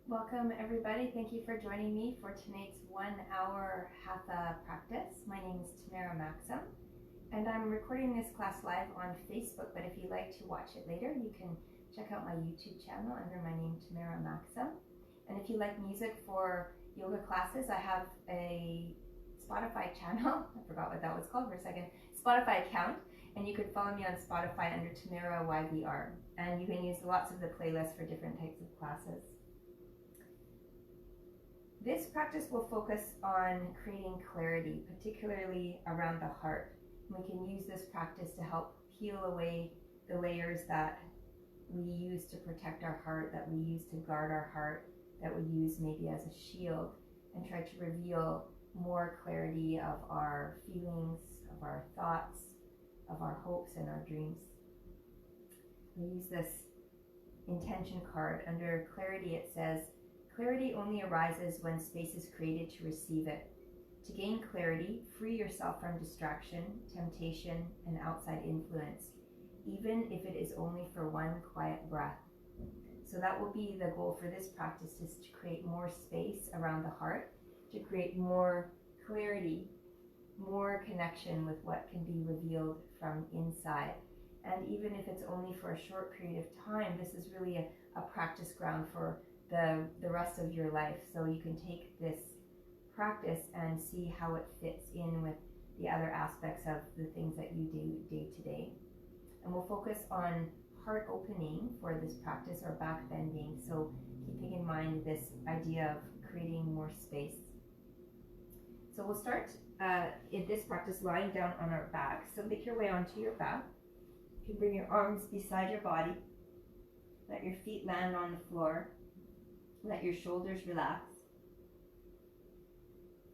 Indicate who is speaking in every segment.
Speaker 1: Welcome everybody. Thank you for joining me for tonight's 1-hour Hatha practice. My name is Tamara Maxim and I'm recording this class live on Facebook, but if you'd like to watch it later, you can check out my YouTube channel under my name, Tamara Maxim. And if you like music for yoga classes, I have a Spotify channel. I forgot what that was called for a second. Spotify account, and you could follow me on Spotify under Tamara YVR. And you can use lots of the playlists for different types of classes. This practice will focus on creating clarity, particularly around the heart. We can use this practice to help peel away the layers that we use to protect our heart, that we use to guard our heart, that we use maybe as a shield, and try to reveal more clarity of our feelings, of our thoughts, of our hopes and our dreams. We use this intention card. Under clarity it says, clarity only arises when space is created to receive it. To gain clarity, free yourself from distraction, temptation, and outside influence, even if it is only for one quiet breath. So that will be the goal for this practice, is to create more space around the heart, to create more clarity, more connection with what can be revealed from inside. And even if it's only for a short period of time, this is really a practice ground for the rest of your life. So you can take this practice and see how it fits in with the other aspects of the things that you do day to day. And we'll focus on heart opening for this practice, or back bending. So keeping in mind this idea of creating more space. So we'll start in this practice lying down on our back. So make your way onto your back. You can bring your arms beside your body. Let your feet land on the floor. Let your shoulders relax.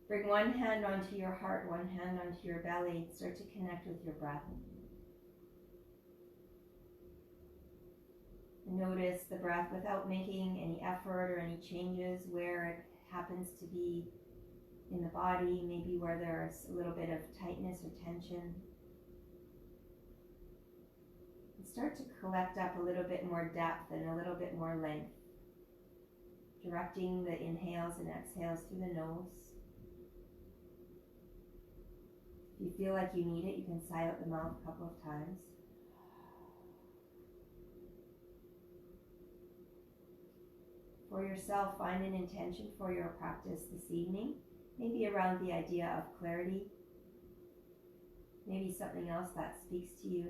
Speaker 1: Bring one hand onto your heart, one hand onto your belly. Start to connect with your breath. Notice the breath without making any effort or any changes, where it happens to be in the body, maybe where there's a little bit of tightness or tension. And start to collect up a little bit more depth and a little bit more length. Directing the inhales and exhales through the nose. If you feel like you need it, you can sigh out the mouth a couple of times. For yourself, find an intention for your practice this evening, maybe around the idea of clarity, maybe something else that speaks to you,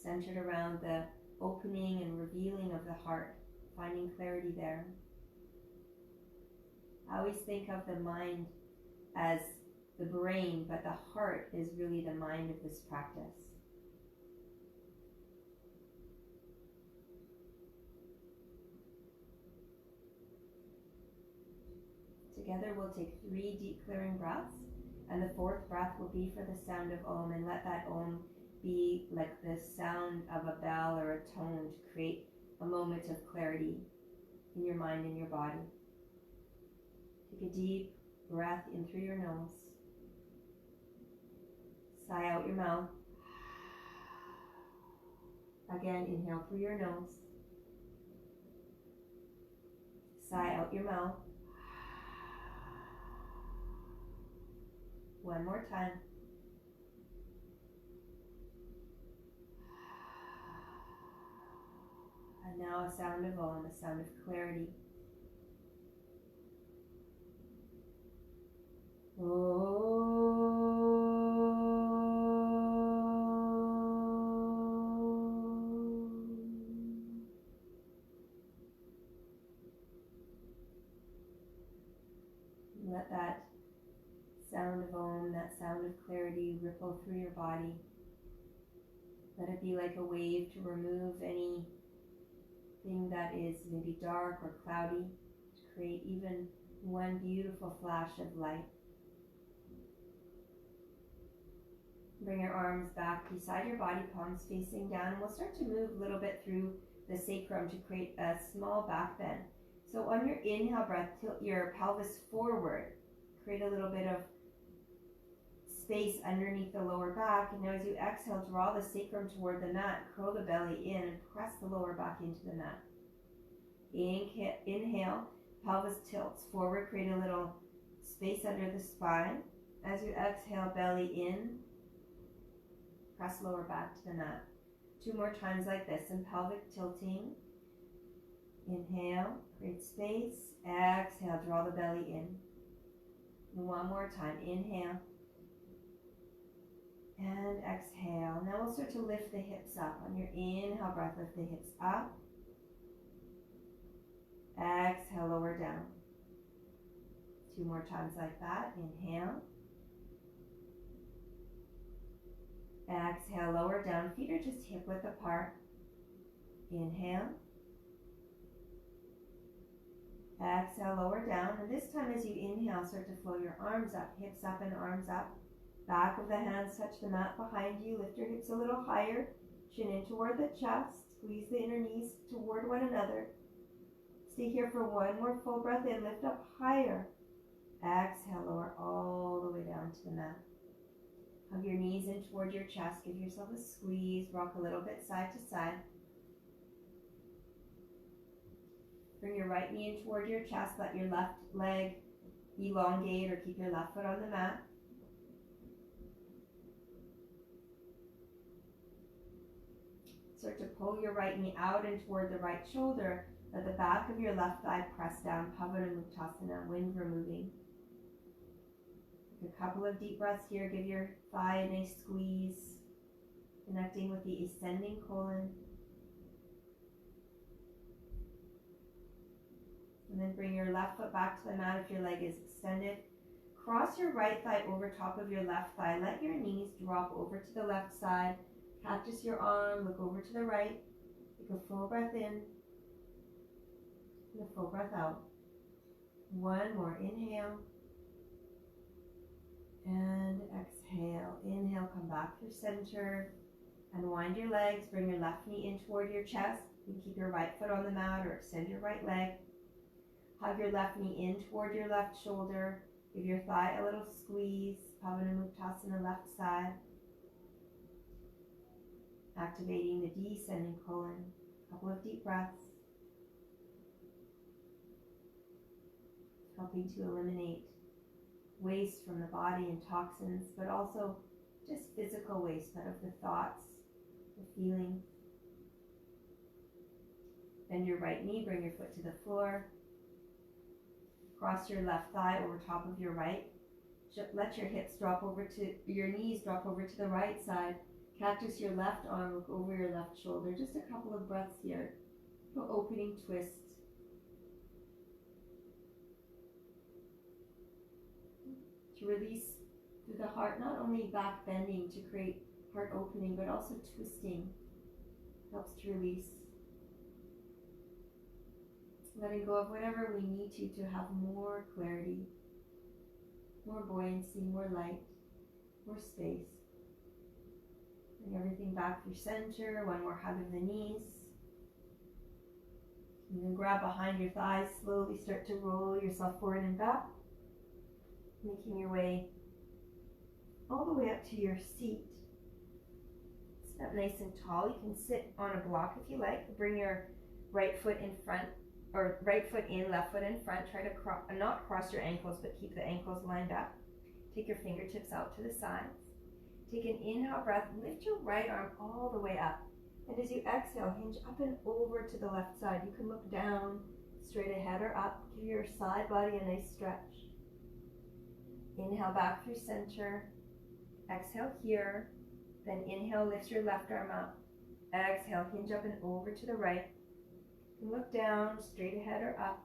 Speaker 1: centered around the opening and revealing of the heart. Finding clarity there. I always think of the mind as the brain, but the heart is really the mind of this practice. Together we'll take 3 deep clearing breaths, and the 4th breath will be for the sound of Om, and let that Om be like the sound of a bell or a tone to create a moment of clarity in your mind and your body. Take a deep breath in through your nose. Sigh out your mouth. Again, inhale through your nose. Sigh out your mouth. One more time. And now a sound of Om, a sound of clarity. Om. Let that sound of Om, that sound of clarity, ripple through your body. Let it be like a wave to remove anything that is maybe dark or cloudy, to create even one beautiful flash of light. Bring your arms back beside your body, palms facing down, and we'll start to move a little bit through the sacrum to create a small back bend. So on your inhale breath, tilt your pelvis forward. Create a little bit of space underneath the lower back. And now as you exhale, draw the sacrum toward the mat, curl the belly in, and press the lower back into the mat. Inhale, pelvis tilts forward, create a little space under the spine. As you exhale, belly in, press lower back to the mat. 2 more times like this, and pelvic tilting. Inhale, create space. Exhale, draw the belly in. And 1 more time, inhale. And exhale. Now we'll start to lift the hips up. On your inhale breath, lift the hips up. Exhale, lower down. 2 more times like that. Inhale. Exhale, lower down. Feet are just hip width apart. Inhale. Exhale, lower down. And this time as you inhale, start to flow your arms up. Hips up and arms up. Back of the hands touch the mat behind you. Lift your hips a little higher. Chin in toward the chest. Squeeze the inner knees toward one another. Stay here for 1 more full breath in. Lift up higher. Exhale, lower all the way down to the mat. Hug your knees in toward your chest. Give yourself a squeeze. Rock a little bit side to side. Bring your right knee in toward your chest. Let your left leg elongate or keep your left foot on the mat. Start to pull your right knee out and toward the right shoulder. Let the back of your left thigh press down. Pavanamuktasana, wind removing. Take a couple of deep breaths here. Give your thigh a nice squeeze, connecting with the ascending colon. And then bring your left foot back to the mat if your leg is extended. Cross your right thigh over top of your left thigh. Let your knees drop over to the left side. Cactus your arm. Look over to the right. Take a full breath in. And a full breath out. 1 more. Inhale. And exhale. Inhale, come back through center. Unwind your legs. Bring your left knee in toward your chest. You can keep your right foot on the mat or extend your right leg. Hug your left knee in toward your left shoulder. Give your thigh a little squeeze. Pavanamuktasana, left side. Activating the descending colon. A couple of deep breaths. Helping to eliminate waste from the body and toxins, but also just physical waste, but of the thoughts, the feelings. Bend your right knee, bring your foot to the floor. Cross your left thigh over top of your right. Let your hips drop over to, your knees drop over to the right side. Cactus your left arm, look over your left shoulder. Just a couple of breaths here. No opening twist. To release through the heart, not only back bending to create heart opening, but also twisting helps to release. Letting go of whatever we need to have more clarity, more buoyancy, more light, more space. Bring everything back through center. 1 more hug of the knees. And then grab behind your thighs, slowly start to roll yourself forward and back. Making your way all the way up to your seat. Sit up nice and tall. You can sit on a block if you like. Bring your right foot in front, or right foot in, left foot in front. Try to not cross your ankles, but keep the ankles lined up. Take your fingertips out to the sides. Take an inhale breath. Lift your right arm all the way up. And as you exhale, hinge up and over to the left side. You can look down, straight ahead or up. Give your side body a nice stretch. Inhale back through center. Exhale here. Then inhale, lift your left arm up. Exhale, hinge up and over to the right. And look down, straight ahead or up.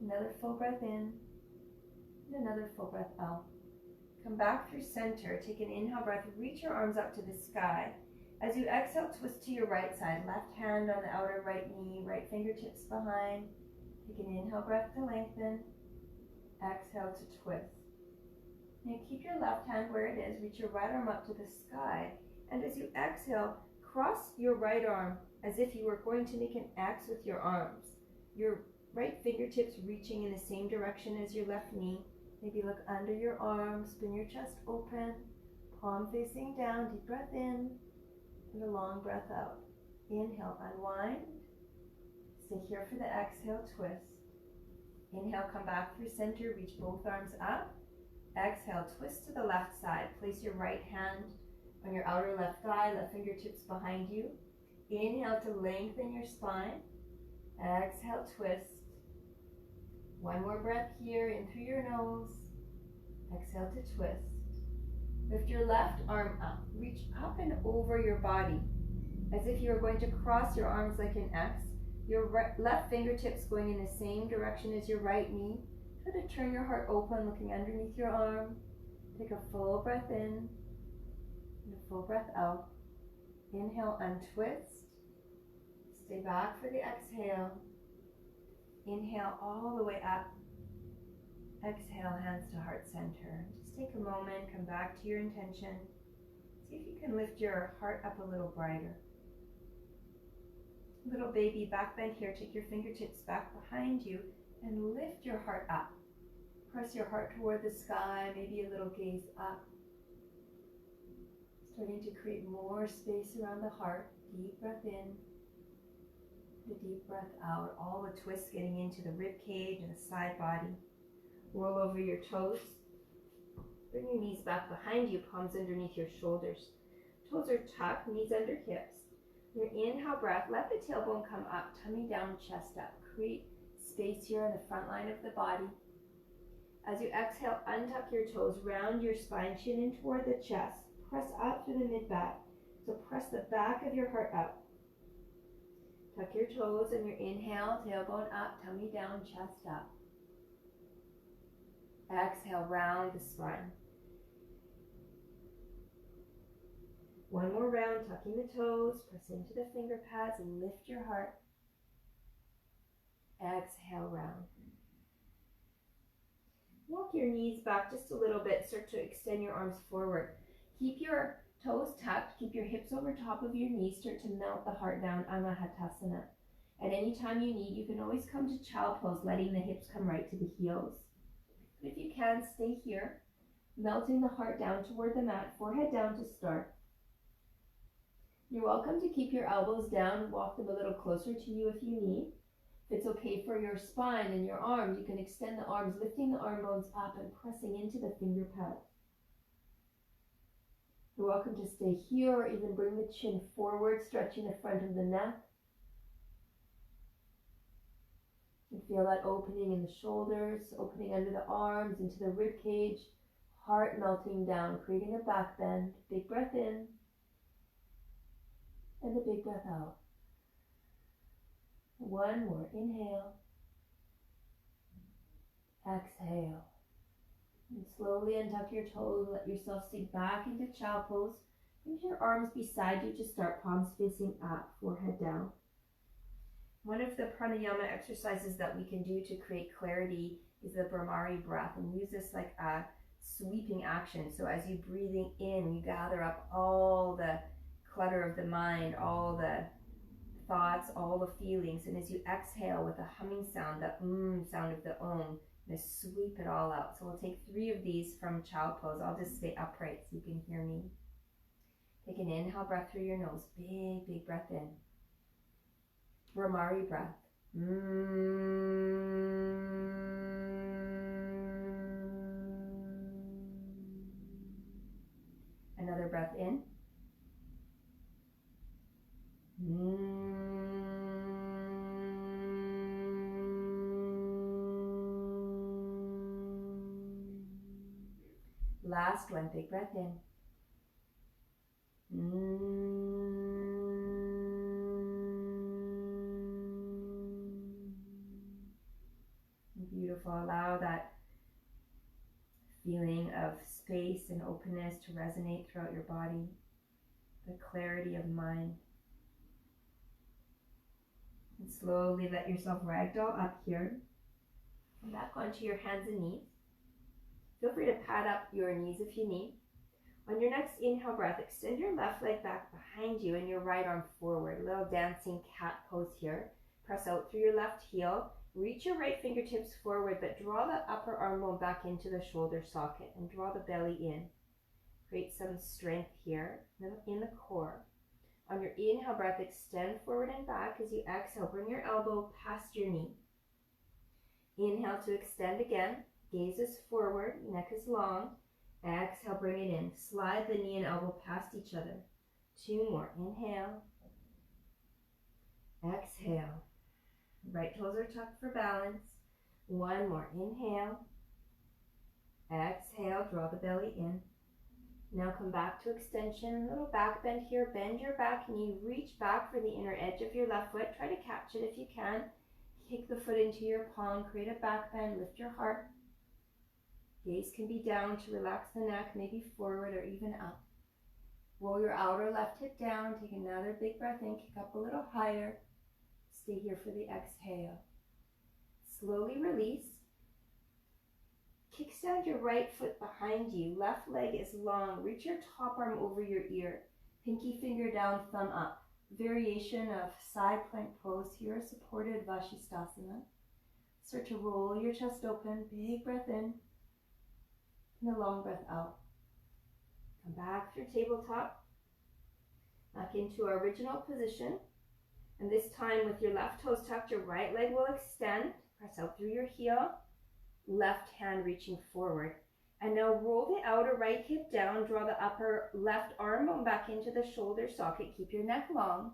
Speaker 1: Another full breath in. And another full breath out. Come back through center. Take an inhale breath. Reach your arms up to the sky. As you exhale, twist to your right side. Left hand on the outer right knee. Right fingertips behind. Take an inhale breath to lengthen. Exhale to twist. Now keep your left hand where it is. Reach your right arm up to the sky. And as you exhale, cross your right arm as if you were going to make an X with your arms. Your right fingertips reaching in the same direction as your left knee. Maybe look under your arm, spin your chest open, palm facing down, deep breath in, and a long breath out. Inhale, unwind, Stay here for the exhale, twist. Inhale, come back through center, reach both arms up. Exhale, twist to the left side. Place your right hand on your outer left thigh, left fingertips behind you. Inhale to lengthen your spine. Exhale, twist. One more breath here, in through your nose. Exhale to twist. Lift your left arm up. Reach up and over your body as if you are going to cross your arms like an X. Your left fingertips going in the same direction as your right knee. Try to turn your heart open, looking underneath your arm. Take a full breath in and a full breath out. Inhale, untwist. Stay back for the exhale. Inhale all the way up. Exhale, hands to heart center. Just take a moment, come back to your intention. See if you can lift your heart up a little brighter. Little baby, back bend here. Take your fingertips back behind you and lift your heart up. Press your heart toward the sky, maybe a little gaze up. Starting to create more space around the heart. Deep breath in, the deep breath out. All the twists getting into the rib cage and the side body. Roll over your toes. Bring your knees back behind you, palms underneath your shoulders. Toes are tucked, knees under hips. Your inhale breath, let the tailbone come up, tummy down, chest up. Create space here on the front line of the body. As you exhale, untuck your toes, round your spine, chin in toward the chest. Press up through the mid-back. So press the back of your heart up. Tuck your toes and your inhale, tailbone up, tummy down, chest up. Exhale, round the spine. One more round, tucking the toes, press into the finger pads and lift your heart. Exhale, round. Walk your knees back just a little bit, start to extend your arms forward. Keep your toes tucked, keep your hips over top of your knees, start to melt the heart down, Anahatasana. At any time you need, you can always come to child pose, letting the hips come right to the heels. But if you can, stay here, melting the heart down toward the mat, forehead down to start. You're welcome to keep your elbows down and walk them a little closer to you if you need. If it's okay for your spine and your arms, you can extend the arms, lifting the arm bones up and pressing into the finger pads. You're welcome to stay here or even bring the chin forward, stretching the front of the neck. And feel that opening in the shoulders, opening under the arms, into the rib cage, heart melting down, creating a back bend. Big breath in. And a big breath out. One more. Inhale. Exhale. And slowly untuck your toes. Let yourself sink back into child pose. Bring your arms beside you to start, palms facing up, forehead down. One of the pranayama exercises that we can do to create clarity is the Brahmari breath, and use this like a sweeping action. So as you're breathing in, you gather up all the clutter of the mind, all the thoughts, all the feelings, and as you exhale with a humming sound, the sound of the om, just sweep it all out. So we'll take 3 of these from child pose. I'll just stay upright so you can hear me. Take an inhale breath through your nose, big breath in. Brahmari breath. Another breath in. Last one, big breath in. Beautiful. Allow that feeling of space and openness to resonate throughout your body. The clarity of mind. And slowly let yourself ragdoll up here. Come back onto your hands and knees. Feel free to pad up your knees if you need. On your next inhale breath, extend your left leg back behind you and your right arm forward. Little dancing cat pose here. Press out through your left heel. Reach your right fingertips forward, but draw the upper arm bone back into the shoulder socket and draw the belly in. Create some strength here in the core. On your inhale breath, extend forward and back. As you exhale, bring your elbow past your knee. Inhale to extend again. Gaze is forward, neck is long. Exhale, bring it in. Slide the knee and elbow past each other. 2 more. Inhale. Exhale. Right toes are tucked for balance. 1 more. Inhale. Exhale, draw the belly in. Now come back to extension, a little back bend here. Bend your back knee, reach back for the inner edge of your left foot. Try to catch it if you can. Kick the foot into your palm, create a back bend, lift your heart. Gaze can be down to relax the neck, maybe forward or even up. Roll your outer left hip down, take another big breath in, kick up a little higher. Stay here for the exhale. Slowly release. Kickstand your right foot behind you. Left leg is long. Reach your top arm over your ear. Pinky finger down, thumb up. Variation of side plank pose here, supported Vashisthasana. Start to roll your chest open. Big breath in. And a long breath out. Come back through tabletop. Back into our original position. And this time with your left toes tucked, your right leg will extend. Press out through your heel. Left hand reaching forward. And now roll the outer right hip down. Draw the upper left arm bone back into the shoulder socket. Keep your neck long.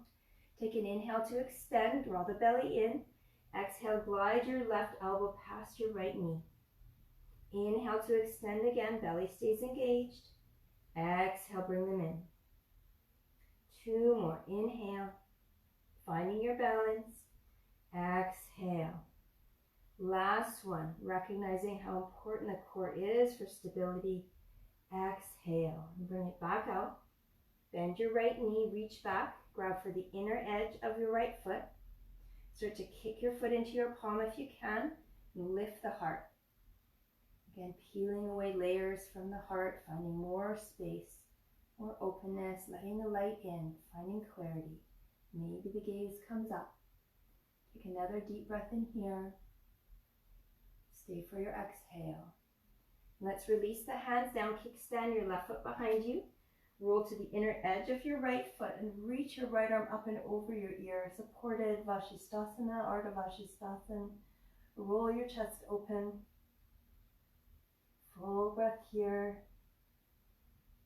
Speaker 1: Take an inhale to extend. Draw the belly in. Exhale, glide your left elbow past your right knee. Inhale to extend again. Belly stays engaged. Exhale, bring them in. 2 more. Inhale. Finding your balance. Exhale. Last one. Recognizing how important the core is for stability. Exhale. And bring it back out. Bend your right knee. Reach back. Grab for the inner edge of your right foot. Start to kick your foot into your palm if you can. And lift the heart. Again, peeling away layers from the heart. Finding more space. More openness. Letting the light in. Finding clarity. Maybe the gaze comes up. Take another deep breath in here. Stay for your exhale. Let's release the hands down. Kickstand your left foot behind you. Roll to the inner edge of your right foot and reach your right arm up and over your ear. Supported Vashisthasana, Ardha Vashisthasana. Roll your chest open. Full breath here.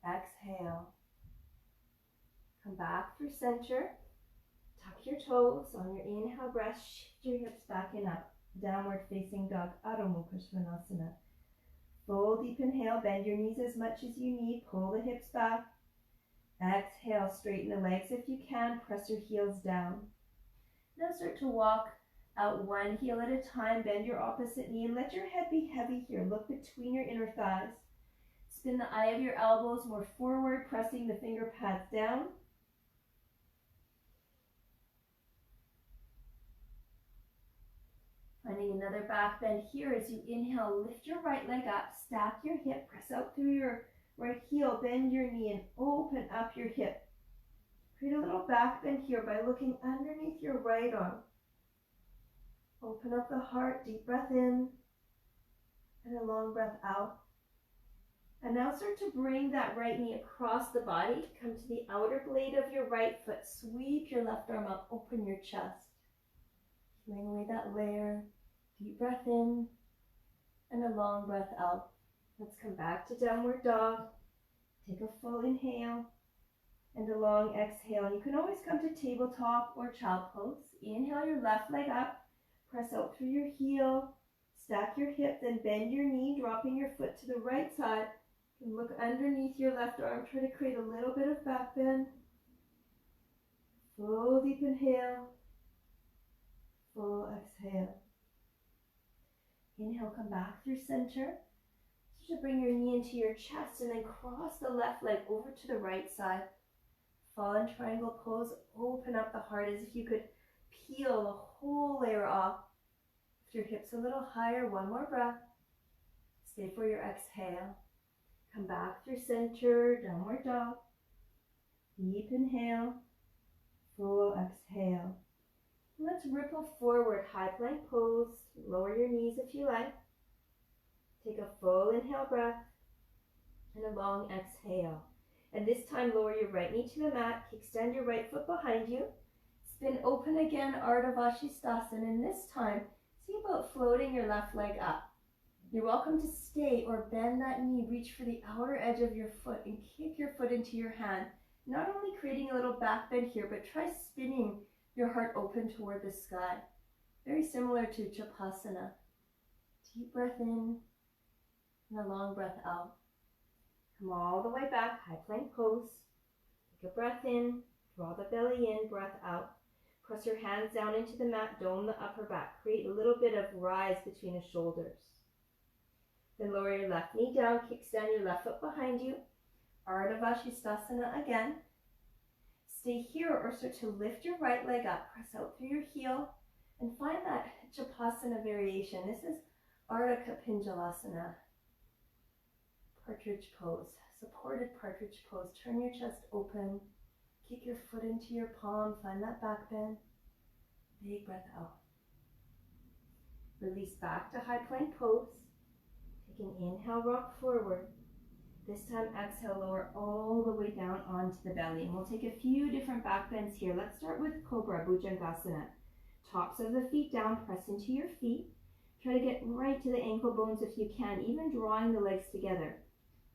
Speaker 1: Exhale. Come back through center. Tuck your toes. On your inhale breath, shift your hips back and up. Downward facing dog, Adho Mukha Svanasana. Full deep inhale, bend your knees as much as you need. Pull the hips back. Exhale, straighten the legs if you can. Press your heels down. Now start to walk out one heel at a time. Bend your opposite knee and let your head be heavy here. Look between your inner thighs. Spin the eye of your elbows more forward, pressing the finger pads down. Finding another back bend here as you inhale, lift your right leg up, stack your hip, press out through your right heel, bend your knee and open up your hip. Create a little back bend here by looking underneath your right arm. Open up the heart, deep breath in and a long breath out. And now start to bring that right knee across the body. Come to the outer blade of your right foot. Sweep your left arm up, open your chest. Peeling away that layer. Deep breath in and a long breath out. Let's come back to downward dog. Take a full inhale and a long exhale. You can always come to tabletop or child pose. Inhale your left leg up. Press out through your heel. Stack your hip, then bend your knee, dropping your foot to the right side. And look underneath your left arm. Try to create a little bit of back bend. Full deep inhale. Full exhale. Inhale, come back through center. So to bring your knee into your chest and then cross the left leg over to the right side. Fallen triangle pose. Open up the heart as if you could peel the whole layer off. Lift your hips a little higher. One more breath. Stay for your exhale. Come back through center. Downward dog. Deep inhale. Full exhale. Let's ripple forward, high plank pose. Lower your knees if you like. Take a full inhale breath and a long exhale. And this time, lower your right knee to the mat, extend your right foot behind you, spin open again, Ardha Vashisthasana, and this time, see about floating your left leg up. You're welcome to stay or bend that knee, reach for the outer edge of your foot and kick your foot into your hand. Not only creating a little back bend here, but try spinning your heart open toward the sky. Very similar to Japasana. Deep breath in and a long breath out. Come all the way back, high plank pose. Take a breath in, draw the belly in, breath out. Press your hands down into the mat, dome the upper back. Create a little bit of rise between the shoulders. Then lower your left knee down, kickstand your left foot behind you. Ardha Vashisthasana again. Stay here or start to lift your right leg up. Press out through your heel and find that Japasana variation. This is Ardha Kapinjalasana. Partridge pose, supported partridge pose. Turn your chest open. Kick your foot into your palm. Find that back bend. Big breath out. Release back to high plank pose. Take an inhale, rock forward. This time, exhale, lower all the way down onto the belly. And we'll take a few different back bends here. Let's start with Cobra, Bhujangasana. Tops of the feet down, press into your feet. Try to get right to the ankle bones if you can, even drawing the legs together.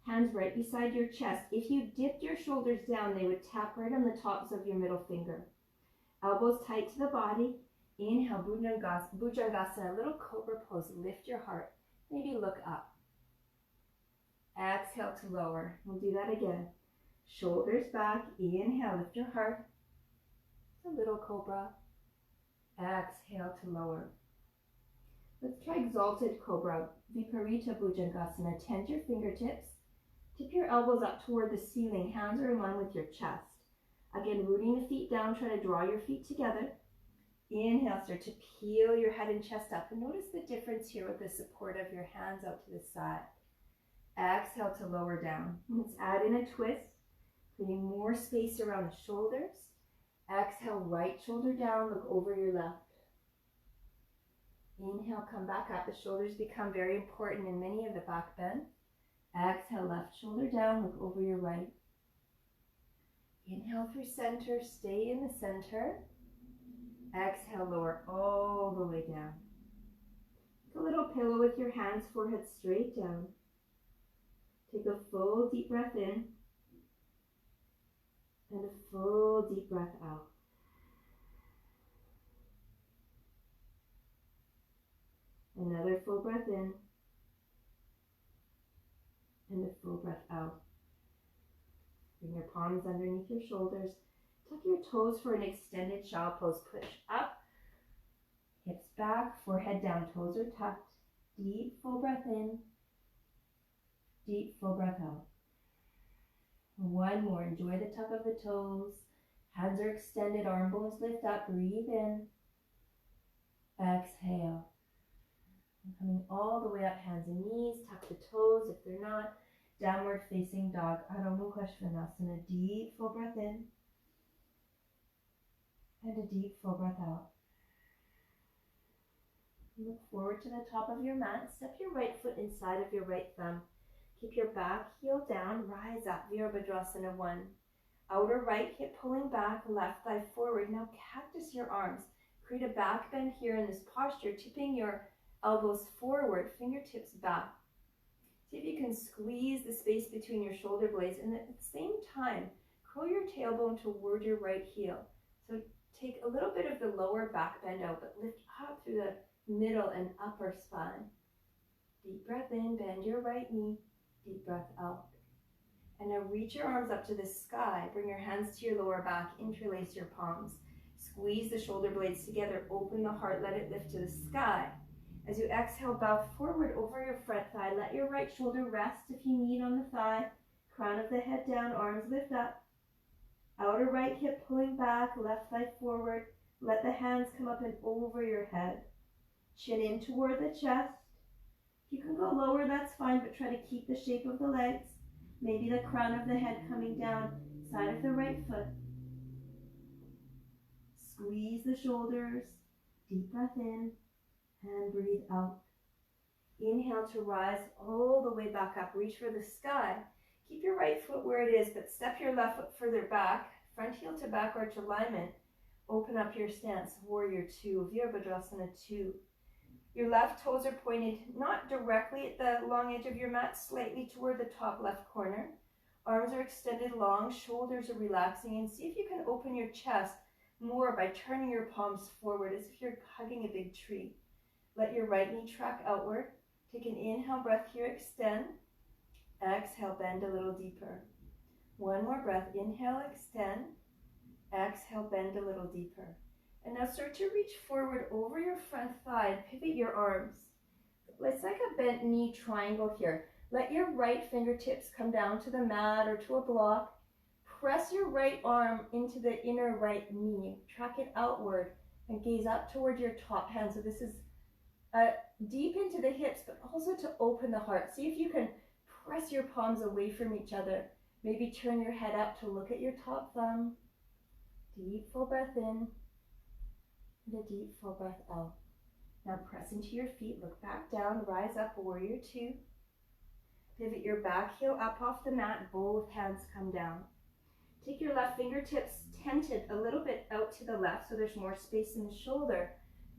Speaker 1: Hands right beside your chest. If you dipped your shoulders down, they would tap right on the tops of your middle finger. Elbows tight to the body. Inhale, Bhujangasana, little cobra pose. Lift your heart. Maybe look up. Exhale to lower. We'll do that again. Shoulders back. Inhale, lift your heart. A little cobra. Exhale to lower. Let's try exalted cobra. Viparita Bhujangasana. Tend your fingertips. Tip your elbows up toward the ceiling. Hands are in line with your chest. Again, rooting the feet down. Try to draw your feet together. Inhale, start to peel your head and chest up. And notice the difference here with the support of your hands out to the side. Exhale to lower down. Let's add in a twist, creating more space around the shoulders. Exhale, right shoulder down, look over your left. Inhale, come back up. The shoulders become very important in many of the back bends. Exhale, left shoulder down, look over your right. Inhale through center, stay in the center. Exhale, lower all the way down. Take a little pillow with your hands, forehead straight down. Take a full deep breath in and a full deep breath out. Another full breath in and a full breath out. Bring your palms underneath your shoulders. Tuck your toes for an extended child pose. Push up, hips back, forehead down, toes are tucked. Deep full breath in. Deep full breath out. One more. Enjoy the tuck of the toes. Hands are extended, arm bones lift up. Breathe in. Exhale. And coming all the way up, hands and knees. Tuck the toes if they're not. Downward facing dog. Adho Mukha Svanasana. Deep full breath in. And a deep full breath out. Look forward to the top of your mat. Step your right foot inside of your right thumb. Keep your back heel down, rise up, Virabhadrasana 1. Outer right hip pulling back, left thigh forward. Now cactus your arms. Create a back bend here in this posture, tipping your elbows forward, fingertips back. See if you can squeeze the space between your shoulder blades, and at the same time, curl your tailbone toward your right heel. So take a little bit of the lower back bend out, but lift up through the middle and upper spine. Deep breath in, bend your right knee. Deep breath out. And now reach your arms up to the sky. Bring your hands to your lower back. Interlace your palms. Squeeze the shoulder blades together. Open the heart. Let it lift to the sky. As you exhale, bow forward over your front thigh. Let your right shoulder rest if you need on the thigh. Crown of the head down. Arms lift up. Outer right hip pulling back. Left thigh forward. Let the hands come up and over your head. Chin in toward the chest. You can go lower, that's fine, but try to keep the shape of the legs. Maybe the crown of the head coming down, side of the right foot. Squeeze the shoulders, deep breath in, and breathe out. Inhale to rise all the way back up. Reach for the sky. Keep your right foot where it is, but step your left foot further back, front heel to back arch alignment. Open up your stance, warrior two, Virabhadrasana 2. Your left toes are pointed not directly at the long edge of your mat, slightly toward the top left corner. Arms are extended long, shoulders are relaxing, and see if you can open your chest more by turning your palms forward as if you're hugging a big tree. Let your right knee track outward. Take an inhale breath here, extend. Exhale, bend a little deeper. One more breath, inhale, extend. Exhale, bend a little deeper. And now start to reach forward over your front thigh and pivot your arms. It's like a bent knee triangle here. Let your right fingertips come down to the mat or to a block. Press your right arm into the inner right knee. Track it outward and gaze up toward your top hand. So this is deep into the hips, but also to open the heart. See if you can press your palms away from each other. Maybe turn your head up to look at your top thumb. Deep full breath in and a deep full breath out. Now press into your feet, look back down, rise up, warrior two. Pivot your back heel up off the mat, both hands come down. Take your left fingertips tented a little bit out to the left so there's more space in the shoulder.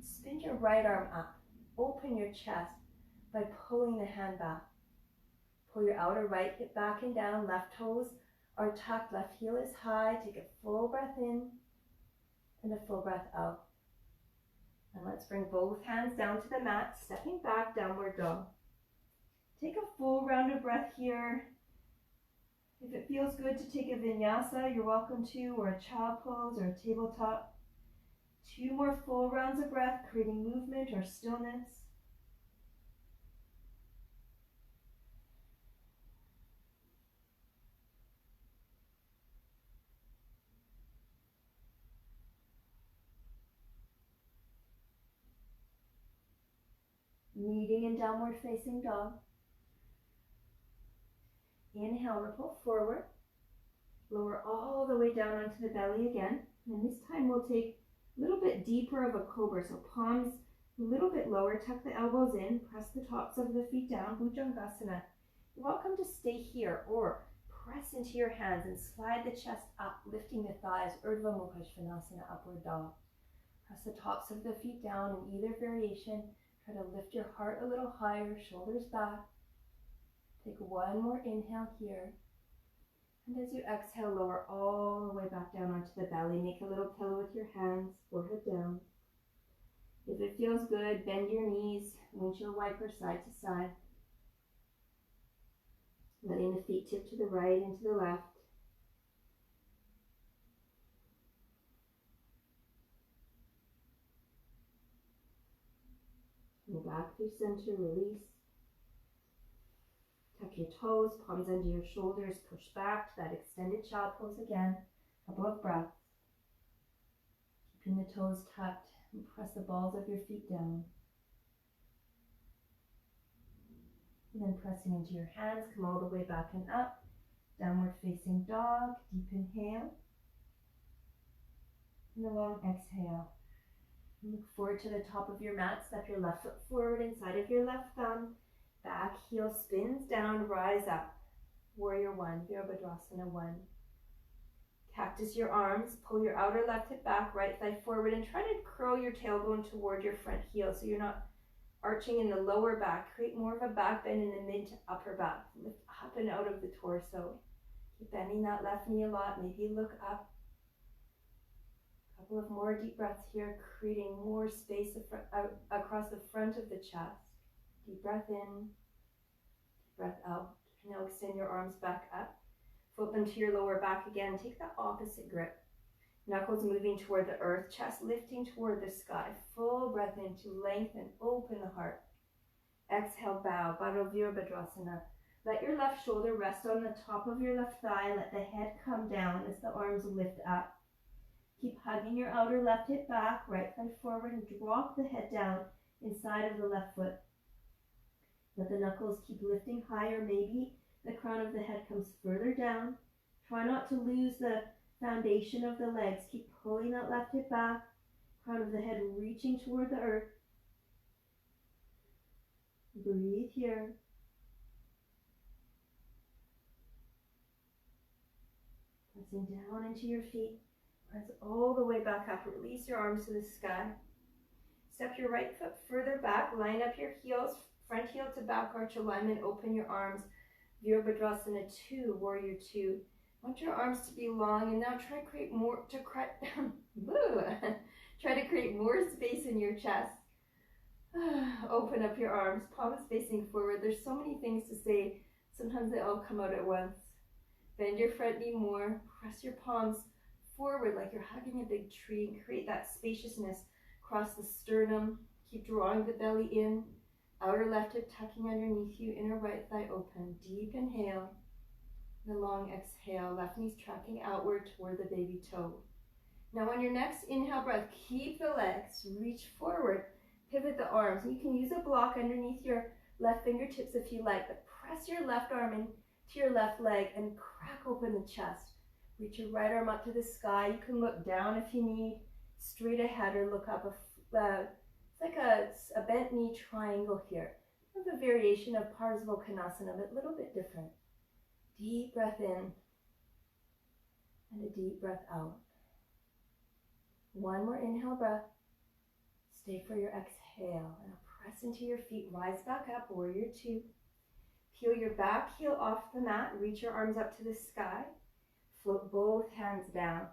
Speaker 1: Spin your right arm up. Open your chest by pulling the hand back. Pull your outer right hip back and down, left toes are tucked, left heel is high. Take a full breath in and a full breath out. And let's bring both hands down to the mat, stepping back, downward dog. Take a full round of breath here. If it feels good to take a vinyasa, you're welcome to, or a child pose or a tabletop. 2 more full rounds of breath, creating movement or stillness. Meeting in downward facing dog. Inhale, ripple forward. Lower all the way down onto the belly again. And this time we'll take a little bit deeper of a cobra. So palms a little bit lower, tuck the elbows in, press the tops of the feet down, Bhujangasana. You're welcome to stay here or press into your hands and slide the chest up, lifting the thighs, Urdhva Mukha Svanasana, upward dog. Press the tops of the feet down in either variation. Try to lift your heart a little higher, shoulders back. Take one more inhale here. And as you exhale, lower all the way back down onto the belly. Make a little pillow with your hands, forehead down. If it feels good, bend your knees, windshield wiper side to side. Letting the feet tip to the right and to the left. And back through center, release. Tuck your toes, palms under your shoulders, push back to that extended child pose again. Couple of breaths. Keeping the toes tucked and press the balls of your feet down. And then pressing into your hands, come all the way back and up. Downward facing dog, deep inhale. And a long exhale. And look forward to the top of your mat, step your left foot forward inside of your left thumb. Back heel spins down, rise up. Warrior one, Virabhadrasana 1. Cactus your arms, pull your outer left hip back, right thigh forward, and try to curl your tailbone toward your front heel so you're not arching in the lower back. Create more of a back bend in the mid to upper back. Lift up and out of the torso. Keep bending that left knee a lot. Maybe look up. A couple of more deep breaths here, creating more space across the front of the chest. Deep breath in, deep breath out. Now extend your arms back up. Flip them to your lower back again. Take the opposite grip. Knuckles moving toward the earth, chest lifting toward the sky. Full breath in to lengthen, open the heart. Exhale, bow, Baddha Virabhadrasana. Let your left shoulder rest on the top of your left thigh. Let the head come down as the arms lift up. Keep hugging your outer left hip back, right thigh forward, and drop the head down inside of the left foot. Let the knuckles keep lifting higher. Maybe the crown of the head comes further down. Try not to lose the foundation of the legs. Keep pulling that left hip back. Crown of the head reaching toward the earth. Breathe here. Pressing down into your feet. Press all the way back up. Release your arms to the sky. Step your right foot further back. Line up your heels, front heel to back arch alignment. Open your arms. Virabhadrasana 2, Warrior 2. Want your arms to be long, and now try to create more try to create more space in your chest. Open up your arms, palms facing forward. There's so many things to say. Sometimes they all come out at once. Bend your front knee more. Press your palms forward like you're hugging a big tree and create that spaciousness across the sternum. Keep drawing the belly in. Outer left hip tucking underneath you. Inner right thigh open. Deep inhale. The long exhale. Left knee's tracking outward toward the baby toe. Now on your next inhale breath, keep the legs. Reach forward. Pivot the arms. You can use a block underneath your left fingertips if you like, but press your left arm into your left leg and crack open the chest. Reach your right arm up to the sky. You can look down if you need, straight ahead, or look up. It's like a bent knee triangle here. Kind of a variation of Parsvakonasana, but a little bit different. Deep breath in and a deep breath out. One more inhale breath. Stay for your exhale. Now press into your feet. Rise back up, Warrior 2. Peel your back heel off the mat. Reach your arms up to the sky. Float both hands down.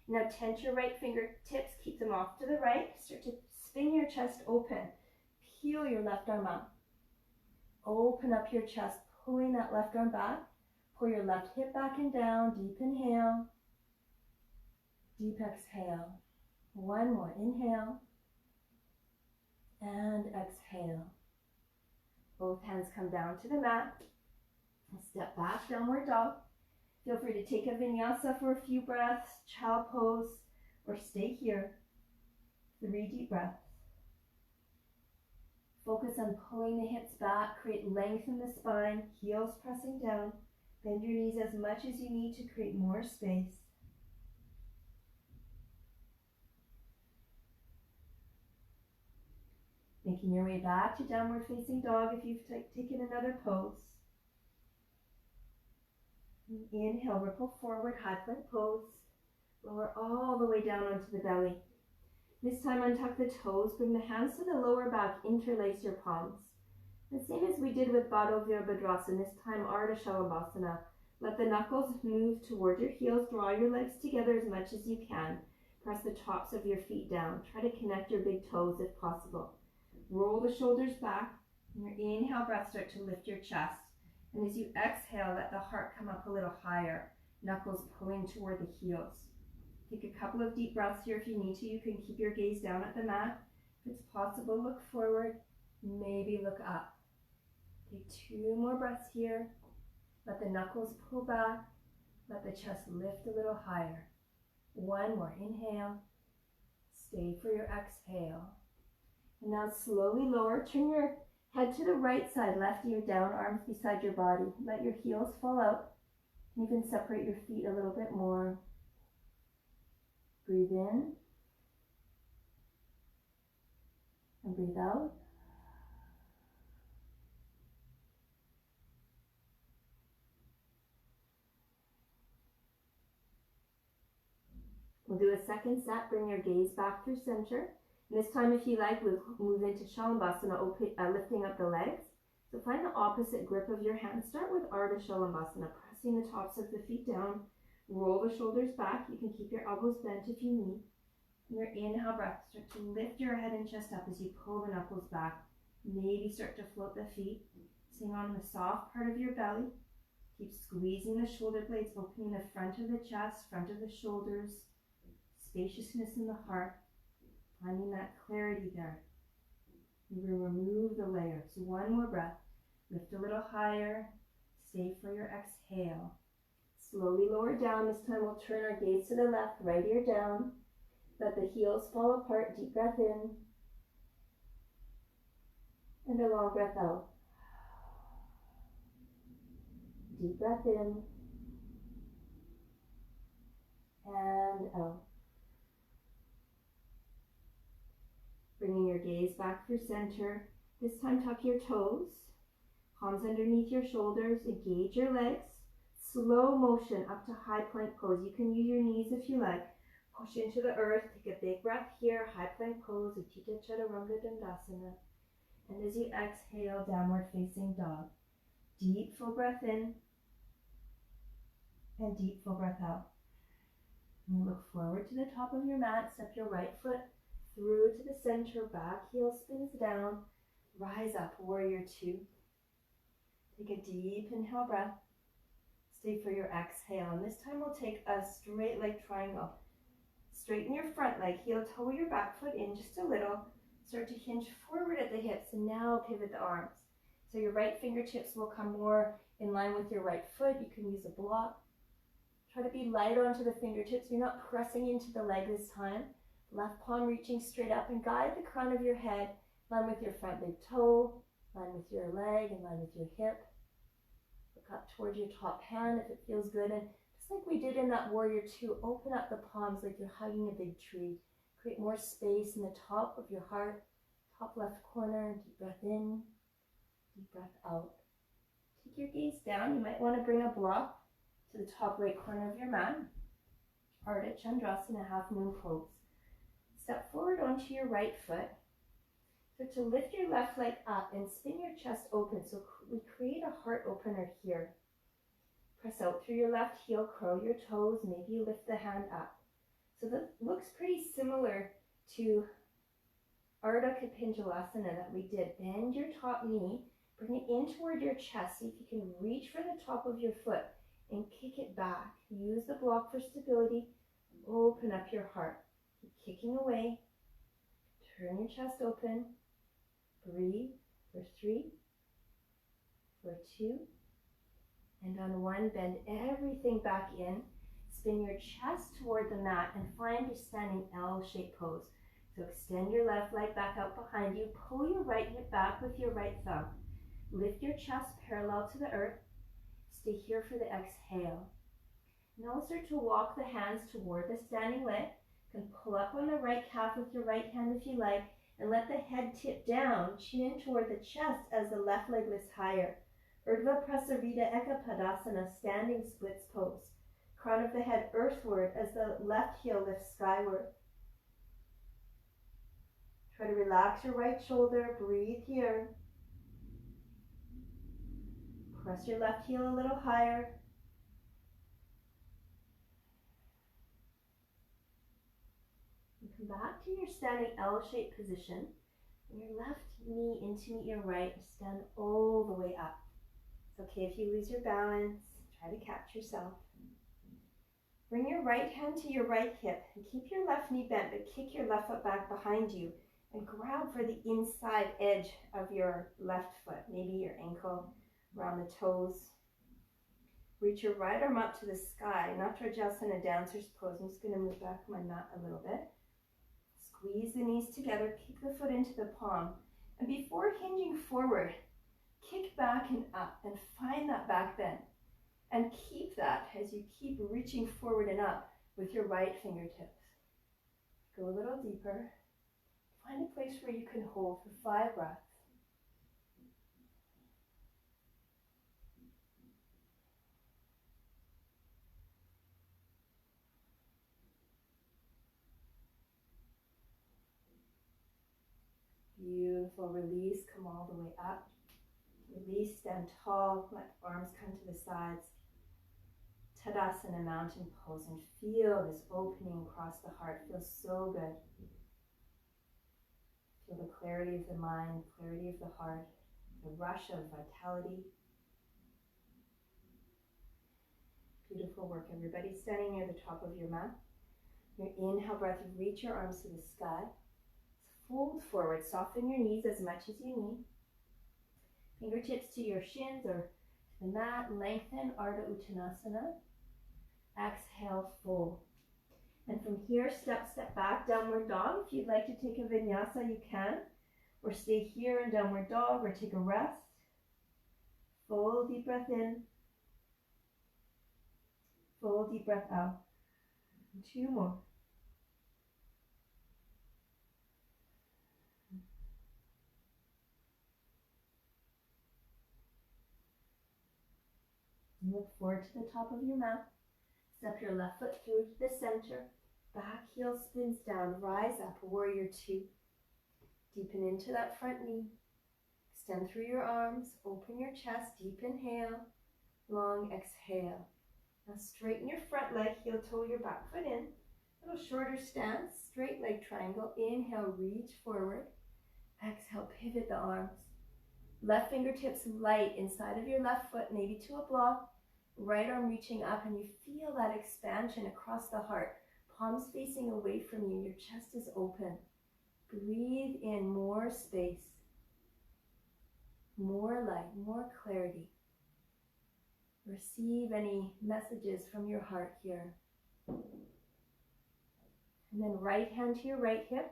Speaker 1: Now tense your right fingertips. Keep them off to the right. Start to spin your chest open. Peel your left arm up. Open up your chest, pulling that left arm back. Pull your left hip back and down. Deep inhale. Deep exhale. One more. Inhale. And exhale. Both hands come down to the mat. Step back, downward dog. Feel free to take a vinyasa for a few breaths, child pose, or stay here. 3 deep breaths. Focus on pulling the hips back, create length in the spine, heels pressing down. Bend your knees as much as you need to create more space. Making your way back to downward facing dog if you've taken another pose. Inhale, ripple forward, high plank pose. Lower all the way down onto the belly. This time untuck the toes, bring the hands to the lower back, interlace your palms. The same as we did with Baddha Virabhadrasana, this time Ardha Shalabhasana. Let the knuckles move toward your heels, draw your legs together as much as you can. Press the tops of your feet down. Try to connect your big toes if possible. Roll the shoulders back. In your inhale breath, start to lift your chest. And as you exhale, let the heart come up a little higher. Knuckles pulling toward the heels. Take a couple of deep breaths here if you need to. You can keep your gaze down at the mat. If it's possible, look forward. Maybe look up. Take 2 more breaths here. Let the knuckles pull back. Let the chest lift a little higher. 1 more. Inhale. Stay for your exhale. And now slowly lower. Turn your head to the right side. Left ear down, arms beside your body. Let your heels fall out. You can separate your feet a little bit more. Breathe in. And breathe out. We'll do a second set. Bring your gaze back through center. And this time, if you like, we'll move into Shalabhasana, lifting up the legs. So find the opposite grip of your hands. Start with Ardha Shalabhasana, pressing the tops of the feet down. Roll the shoulders back. You can keep your elbows bent if you need. In your inhale breath, start to lift your head and chest up as you pull the knuckles back. Maybe start to float the feet. Sitting on the soft part of your belly. Keep squeezing the shoulder blades, opening the front of the chest, front of the shoulders. Spaciousness in the heart. Finding that clarity there. You will remove the layers. 1 more breath. Lift a little higher. Stay for your exhale. Slowly lower down. This time we'll turn our gaze to the left, right ear down. Let the heels fall apart. Deep breath in. And a long breath out. Deep breath in. And out. Bringing your gaze back through center. This time tuck your toes. Palms underneath your shoulders. Engage your legs. Slow motion up to high plank pose. You can use your knees if you like. Push into the earth. Take a big breath here. High plank pose. Utthita Chaturanga Dandasana. And as you exhale, downward facing dog. Deep full breath in. And deep full breath out. And look forward to the top of your mat. Step your right foot through to the center. Back heel spins down. Rise up. Warrior two. Take a deep inhale breath. Stay for your exhale. And this time we'll take a straight leg triangle. Straighten your front leg. Heel toe your back foot in just a little. Start to hinge forward at the hips. And now pivot the arms. So your right fingertips will come more in line with your right foot. You can use a block. Try to be light onto the fingertips. You're not pressing into the leg this time. Left palm reaching straight up, and guide the crown of your head. Line with your front big toe. Line with your leg and line with your hip. Look up towards your top hand if it feels good. And just like we did in that warrior two, open up the palms like you're hugging a big tree. Create more space in the top of your heart. Top left corner. Deep breath in. Deep breath out. Take your gaze down. You might want to bring a block to the top right corner of your mat. Ardha Chandrasana, half moon pose. Step forward onto your right foot. So to lift your left leg up and spin your chest open. So we create a heart opener here. Press out through your left heel, curl your toes, maybe you lift the hand up. So that looks pretty similar to Ardha Kapinjalasana that we did. Bend your top knee, bring it in toward your chest. See if you can reach for the top of your foot and kick it back. Use the block for stability. Open up your heart. Keep kicking away. Turn your chest open. Breathe for 3, for 2, and on 1, bend everything back in. Spin your chest toward the mat and find your standing L-shaped pose. So extend your left leg back out behind you. Pull your right hip back with your right thumb. Lift your chest parallel to the earth. Stay here for the exhale. Now start to walk the hands toward the standing leg. You can pull up on the right calf with your right hand if you like, and let the head tip down, chin in toward the chest as the left leg lifts higher. Urdhva Prasarita Ekapadasana, standing splits pose. Crown of the head earthward as the left heel lifts skyward. Try to relax your right shoulder, breathe here. Press your left heel a little higher. Come back to your standing L-shaped position. Bring your left knee in to meet your right. Stand all the way up. It's okay if you lose your balance. Try to catch yourself. Bring your right hand to your right hip and keep your left knee bent, but kick your left foot back behind you and grab for the inside edge of your left foot, maybe your ankle, around the toes. Reach your right arm up to the sky. Natarajasana, dancer's pose. I'm just going to move back my mat a little bit. Squeeze the knees together, kick the foot into the palm. And before hinging forward, kick back and up and find that back bend. And keep that as you keep reaching forward and up with your right fingertips. Go a little deeper. Find a place where you can hold for 5 breaths. Beautiful. Release, come all the way up. Release, stand tall, let arms come to the sides. Tadasana, mountain pose, and feel this opening across the heart. Feels so good. Feel the clarity of the mind, clarity of the heart, the rush of vitality. Beautiful work, everybody. Standing near the top of your mat. Your inhale breath, reach your arms to the sky. Fold forward, soften your knees as much as you need. Fingertips to your shins or to the mat, lengthen, Ardha Uttanasana. Exhale, fold. And from here, step back, downward dog. If you'd like to take a vinyasa, you can. Or stay here in downward dog or take a rest. Full deep breath in. Full deep breath out. And 2 more. Look forward to the top of your mat. Step your left foot through to the center. Back heel spins down. Rise up, warrior two. Deepen into that front knee. Extend through your arms. Open your chest. Deep inhale. Long exhale. Now straighten your front leg. Heel toe your back foot in. A little shorter stance. Straight leg triangle. Inhale, reach forward. Exhale, pivot the arms. Left fingertips light inside of your left foot, maybe to a block. Right arm reaching up, and you feel that expansion across the heart. Palms facing away from you. Your chest is open. Breathe in more space, more light, more clarity. Receive any messages from your heart here. And then right hand to your right hip.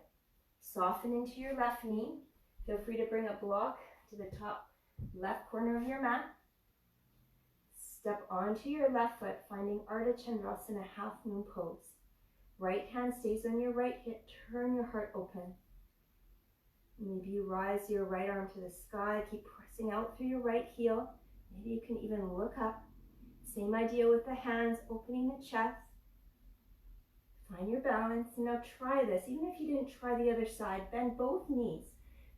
Speaker 1: Soften into your left knee. Feel free to bring a block to the top left corner of your mat. Step onto your left foot, finding Ardha Chandrasana, half moon pose. Right hand stays on your right hip. Turn your heart open. Maybe you rise your right arm to the sky. Keep pressing out through your right heel. Maybe you can even look up. Same idea with the hands, opening the chest. Find your balance. And now try this. Even if you didn't try the other side, bend both knees.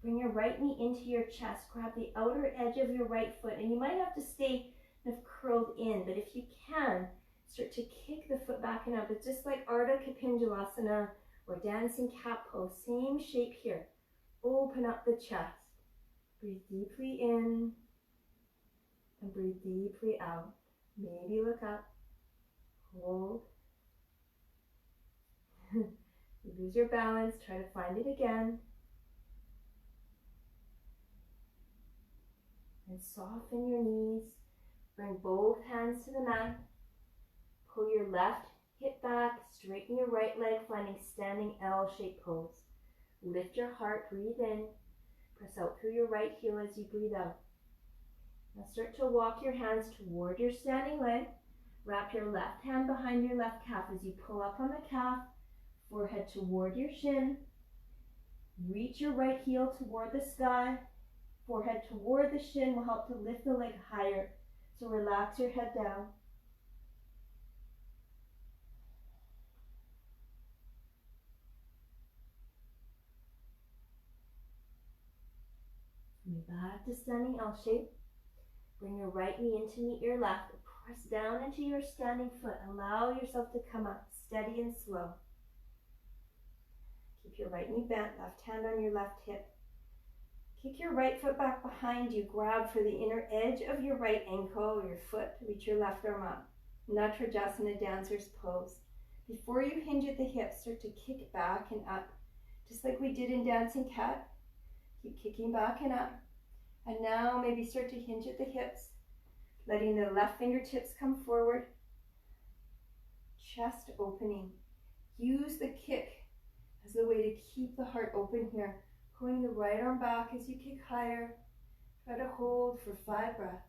Speaker 1: Bring your right knee into your chest. Grab the outer edge of your right foot. And you might have to stay kind of curled in, but if you can, start to kick the foot back and up. It's just like Ardha Kapinjalasana or dancing cat pose. Same shape here. Open up the chest. Breathe deeply in and breathe deeply out. Maybe look up. Hold. You lose your balance. Try to find it again. And soften your knees. Bring both hands to the mat. Pull your left hip back. Straighten your right leg, finding standing L-shaped pose. Lift your heart. Breathe in. Press out through your right heel as you breathe out. Now start to walk your hands toward your standing leg. Wrap your left hand behind your left calf as you pull up on the calf. Forehead toward your shin. Reach your right heel toward the sky. Forehead toward the shin will help to lift the leg higher. So relax your head down. Move back to standing L shape. Bring your right knee in to meet your left. Press down into your standing foot. Allow yourself to come up steady and slow. Keep your right knee bent, left hand on your left hip. Kick your right foot back behind you. Grab for the inner edge of your right ankle or your foot. Reach your left arm up. Natrajasana, dancer's pose. Before you hinge at the hips, start to kick back and up. Just like we did in dancing cat. Keep kicking back and up. And now maybe start to hinge at the hips. Letting the left fingertips come forward. Chest opening. Use the kick as a way to keep the heart open here. Pulling the right arm back as you kick higher. Try to hold for 5 breaths.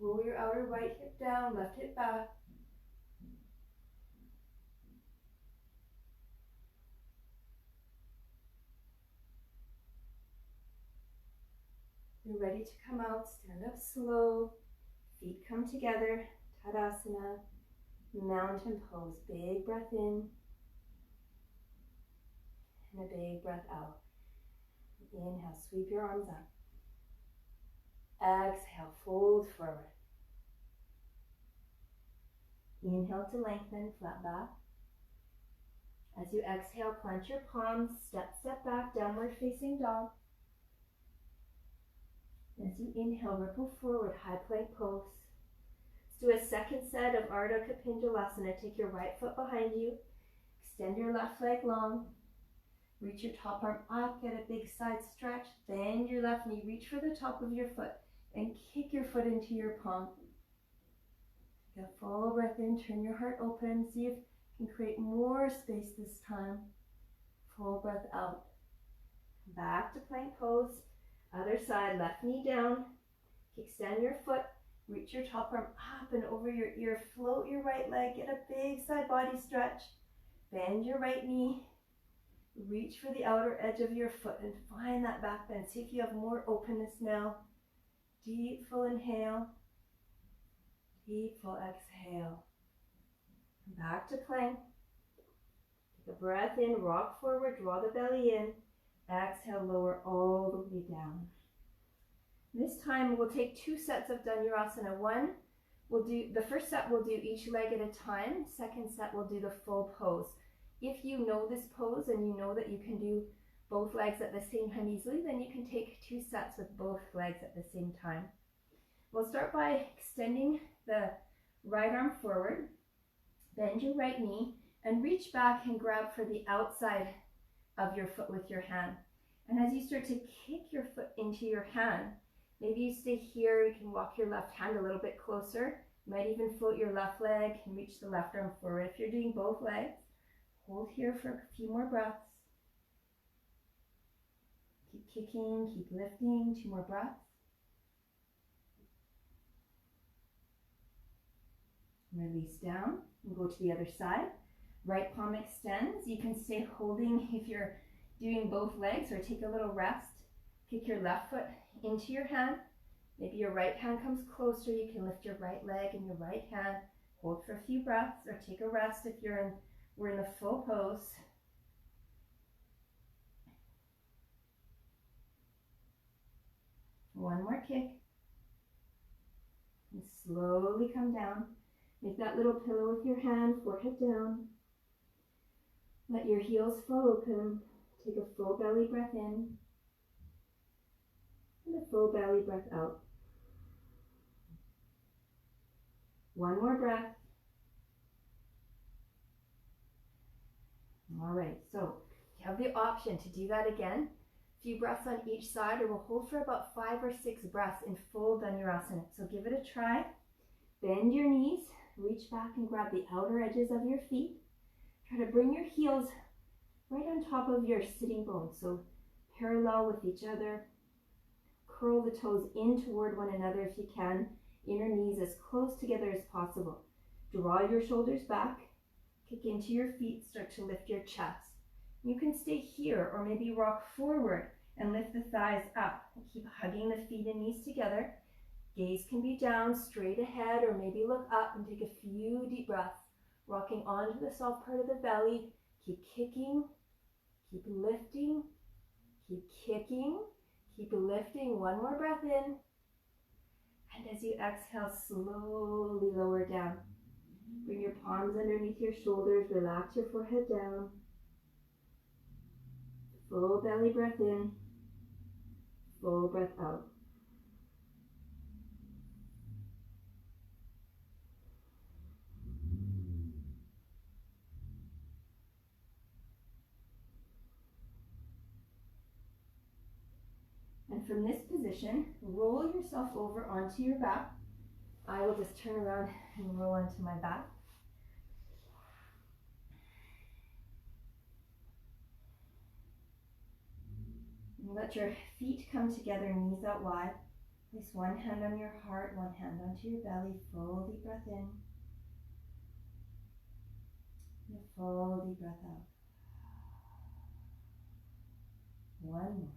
Speaker 1: Roll your outer right hip down, left hip back. You're ready to come out. Stand up slow. Feet come together. Tadasana. Mountain pose. Big breath in. And a big breath out. Inhale, sweep your arms up. Exhale, fold forward. Inhale to lengthen, flat back. As you exhale, plant your palms, step back, downward facing dog. As you inhale, ripple forward, high plank pose. Let's do a second set of Ardha Kapinjalasana. Take your right foot behind you. Extend your left leg long. Reach your top arm up, get a big side stretch. Bend your left knee, reach for the top of your foot, and kick your foot into your palm. Take a full breath in, turn your heart open. See if you can create more space this time. Full breath out. Back to plank pose. Other side, left knee down. Extend your foot, reach your top arm up and over your ear. Float your right leg, get a big side body stretch. Bend your right knee. Reach for the outer edge of your foot and find that back bend. See if you have more openness now. Deep full inhale. Deep full exhale. Back to plank. Take a breath in, rock forward, draw the belly in. Exhale, lower all the way down. This time we'll take 2 sets of Dhanurasana. The first set we'll do each leg at a time. Second set we'll do the full pose. If you know this pose and you know that you can do both legs at the same time easily, then you can take 2 sets with both legs at the same time. We'll start by extending the right arm forward, bend your right knee, and reach back and grab for the outside of your foot with your hand. And as you start to kick your foot into your hand, maybe you stay here, you can walk your left hand a little bit closer. You might even float your left leg and reach the left arm forward. If you're doing both legs, hold here for a few more breaths. Keep kicking, keep lifting, 2 more breaths. Release down and go to the other side. Right palm extends. You can stay holding if you're doing both legs, or take a little rest. Kick your left foot into your hand. Maybe your right hand comes closer. You can lift your right leg and your right hand. Hold for a few breaths, or take a rest if we're in the full pose. One more kick. And slowly come down. Make that little pillow with your hand, forehead down. Let your heels fall open. Take a full belly breath in and a full belly breath out. One more breath. All right, so you have the option to do that again. A few breaths on each side, or we'll hold for about 5 or 6 breaths in full Dhanurasana. So give it a try. Bend your knees, reach back and grab the outer edges of your feet. Try to bring your heels right on top of your sitting bones, so parallel with each other. Curl the toes in toward one another if you can. Inner knees as close together as possible. Draw your shoulders back. Kick into your feet. Start to lift your chest. You can stay here, or maybe rock forward and lift the thighs up. Keep hugging the feet and knees together. Gaze can be down, straight ahead, or maybe look up and take a few deep breaths. Rocking onto the soft part of the belly. Keep kicking. Keep lifting. Keep kicking. Keep lifting. One more breath in. And as you exhale, slowly lower down. Bring your palms underneath your shoulders. Relax your forehead down. Full belly breath in. Full breath out. And from this position, roll yourself over onto your back. I will just turn around and roll onto my back. And let your feet come together, knees out wide. Place one hand on your heart, one hand onto your belly. Full deep breath in. And a full deep breath out. One more.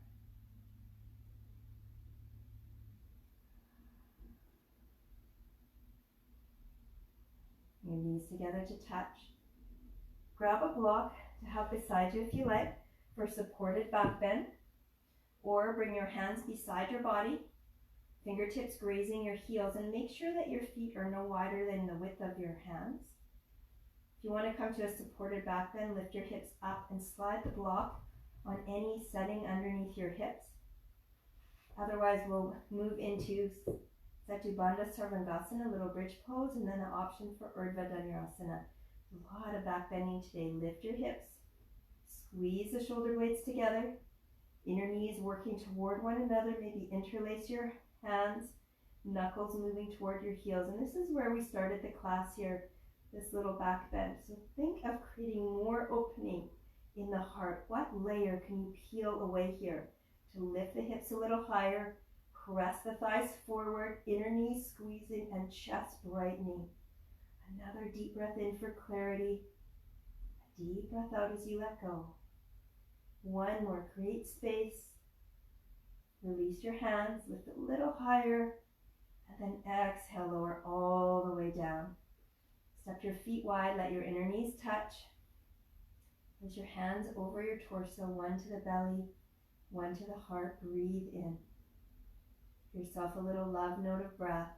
Speaker 1: Your knees together to touch. Grab a block to have beside you if you like for supported back bend, or bring your hands beside your body, fingertips grazing your heels, and make sure that your feet are no wider than the width of your hands. If you want to come to a supported back bend, lift your hips up and slide the block on any setting underneath your hips. Otherwise, we'll move into Setubandha Sarvangasana, little bridge pose, and then the option for Urdhva Dhanurasana. A lot of back bending today. Lift your hips, squeeze the shoulder blades together, inner knees working toward one another. Maybe interlace your hands, knuckles moving toward your heels. And this is where we started the class here, this little back bend. So think of creating more opening in the heart. What layer can you peel away here to lift the hips a little higher? Press the thighs forward, inner knees squeezing, and chest brightening. Another deep breath in for clarity. A deep breath out as you let go. One more. Create space. Release your hands, lift a little higher, and then exhale, lower all the way Step your feet wide, let your inner knees touch. Place your hands over your torso, one to the belly, one to the heart. Breathe in. Give yourself a little love note of breath.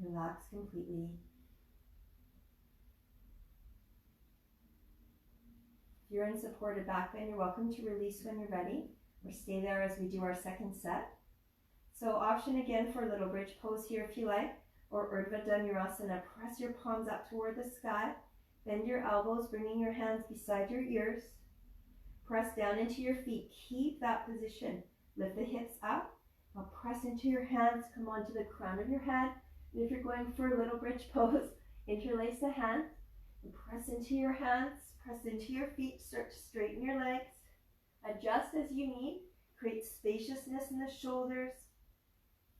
Speaker 1: Relax completely. If you're in supported back bend, you're welcome to release when you're ready, or stay there as we do our second set. So option again for a little bridge pose here if you like, or Urdhva Dhanurasana. Press your palms up toward the sky. Bend your elbows, bringing your hands beside your ears. Press down into your feet. Keep that position. Lift the hips up. Now press into your hands. Come onto the crown of your head. And if you're going for a little bridge pose, interlace the hands. And press into your hands. Press into your feet. Start to straighten your legs. Adjust as you need. Create spaciousness in the shoulders.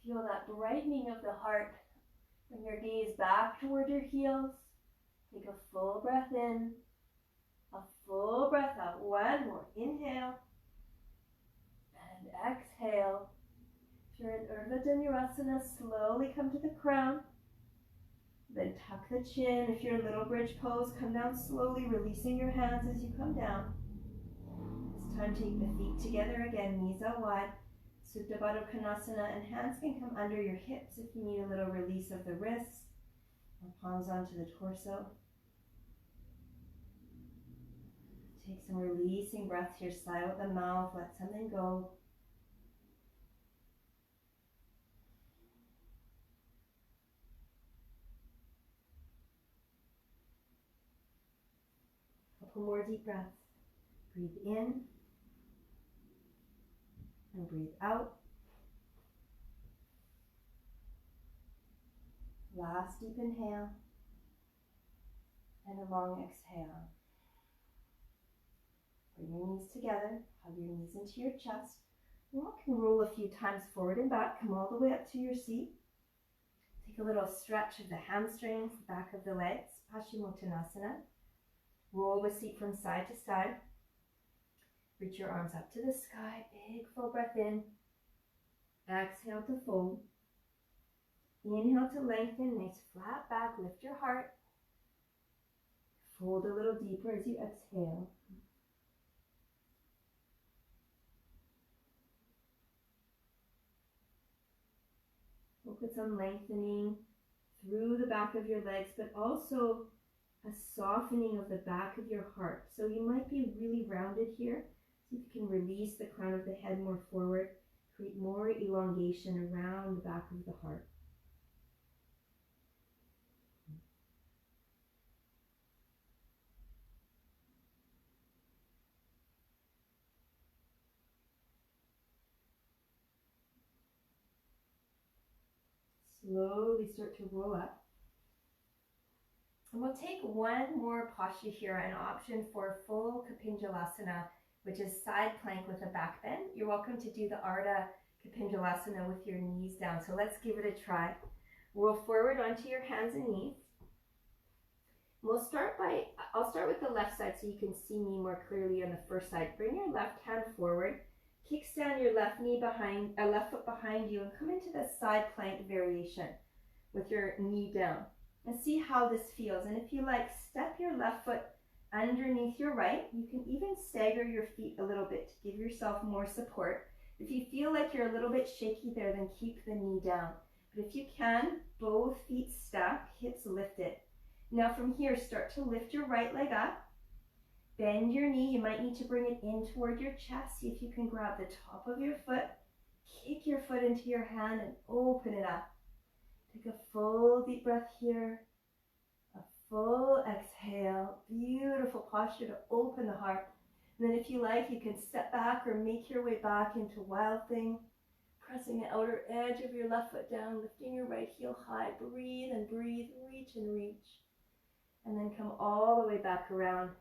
Speaker 1: Feel that brightening of the heart. Bring your gaze back toward your heels. Take a full breath in. A full breath out. One more. Inhale. And exhale. If you're in Urdhva Dhanurasana, slowly come to the crown. Then tuck the chin. If you're in little bridge pose, come down slowly, releasing your hands as you come down. This time take the feet together again, knees out wide. Supta Baddha Konasana, and hands can come under your hips if you need a little release of the wrists. Or palms onto the torso. Take some releasing breaths here. Sigh out the mouth. Let something go. Couple more deep breaths. Breathe in. And breathe out. Last deep inhale. And a long exhale. Bring your knees together. Hug your knees into your chest. Rock and roll a few times forward and back. Come all the way up to your seat. Take a little stretch of the hamstrings, the back of the legs. Paschimottanasana. Roll the seat from side to side. Reach your arms up to the sky. Big full breath in. Exhale to fold. Inhale to lengthen. Nice flat back. Lift your heart. Fold a little deeper as you exhale. Focus on lengthening through the back of your legs, but also a softening of the back of your heart. So you might be really rounded here. See if you can release the crown of the head more forward, create more elongation around the back of the heart. Slowly start to roll up. And we'll take one more posture here, an option for full Kapinjalasana, which is side plank with a back bend. You're welcome to do the Ardha Kapinjalasana with your knees down. So let's give it a try. Roll forward onto your hands and knees. I'll start with the left side so you can see me more clearly on the first side. Bring your left hand forward. Kickstand your left foot behind you and come into the side plank variation with your knee down. And see how this feels. And if you like, step your left foot underneath your right. You can even stagger your feet a little bit to give yourself more support. If you feel like you're a little bit shaky there, then keep the knee down. But if you can, both feet stack, hips lifted. Now from here, start to lift your right leg up. Bend your knee. You might need to bring it in toward your chest. See if you can grab the top of your foot. Kick your foot into your hand and open it up. Take a full deep breath here. A full exhale. Beautiful posture to open the heart. And then if you like, you can step back or make your way back into Wild Thing. Pressing the outer edge of your left foot down, lifting your right heel high. Breathe and breathe, reach and reach. And then come all the way back around.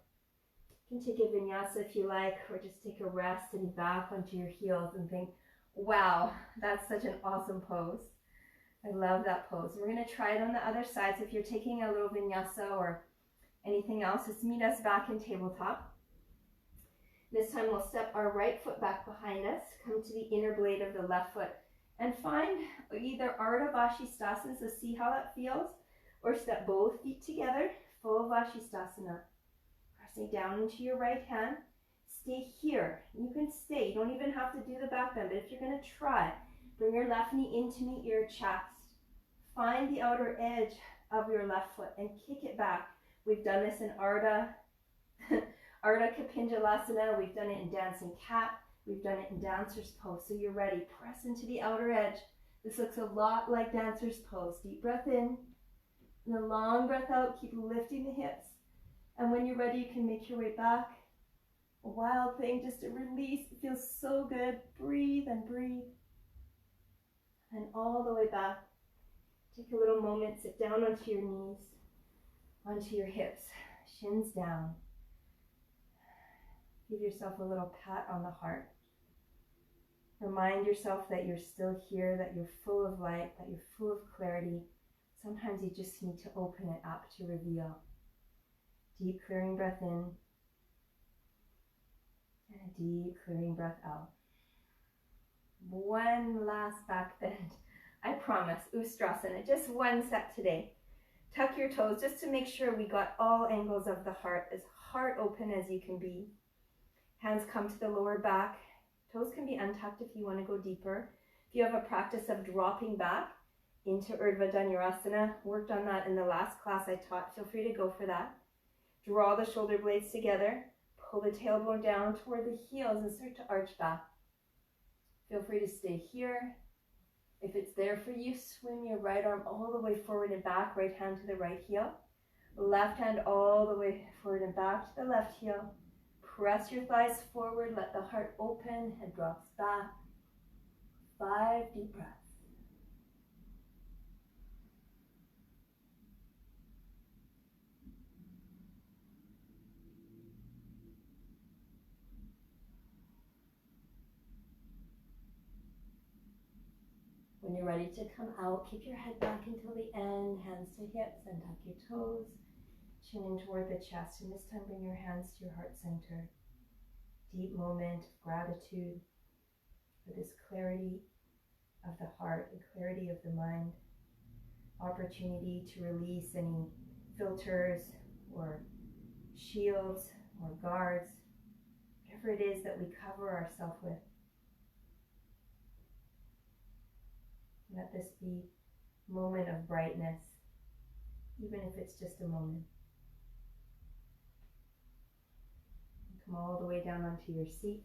Speaker 1: You can take a vinyasa if you like, or just take a rest and back onto your heels and think, wow, that's such an awesome pose. I love that pose. We're going to try it on the other side. So if you're taking a little vinyasa or anything else, just meet us back in tabletop. This time we'll step our right foot back behind us, come to the inner blade of the left foot, and find either Ardha Vashisthasana, so see how that feels, Or step both feet together, full Vashisthasana. Pressing down into your right hand. Stay here. You can stay. You don't even have to do the back bend, but if you're going to try, bring your left knee in to meet your chest. Find the outer edge of your left foot and kick it back. We've done this in Ardha Kapinjalasana. We've done it in Dancing Cat. We've done it in Dancer's Pose. So you're ready. Press into the outer edge. This looks a lot like Dancer's Pose. Deep breath in and a long breath out. Keep lifting the hips. And when you're ready, you can make your way back. A wild thing, just to release. It feels so good. Breathe and breathe. And all the way back. Take a little moment, sit down onto your knees, onto your hips, shins down. Give yourself a little pat on the heart. Remind yourself that you're still here, that you're full of light, that you're full of clarity. Sometimes you just need to open it up to reveal. Deep clearing breath in, and a deep clearing breath out. One last back bend. I promise, Ustrasana, just one set today. Tuck your toes just to make sure we got all angles of the heart, as heart open as you can be. Hands come to the lower back. Toes can be untucked if you want to go deeper. If you have a practice of dropping back into Urdhva Dhanurasana, worked on that in the last class I taught, feel free to go for that. Draw the shoulder blades together, pull the tailbone down toward the heels and start to arch back. Feel free to stay here. If it's there for you, swing your right arm all the way forward and back, right hand to the right heel. Left hand all the way forward and back to the left heel. Press your thighs forward, let the heart open, head drops back. 5 deep breaths. When you're ready to come out, keep your head back until the end, hands to hips, and tuck your toes. Chin in toward the chest, and this time bring your hands to your heart center. Deep moment of gratitude for this clarity of the heart and clarity of the mind. Opportunity to release any filters or shields or guards, whatever it is that we cover ourselves with. Let this be a moment of brightness, even if it's just a moment. Come all the way down onto your seat.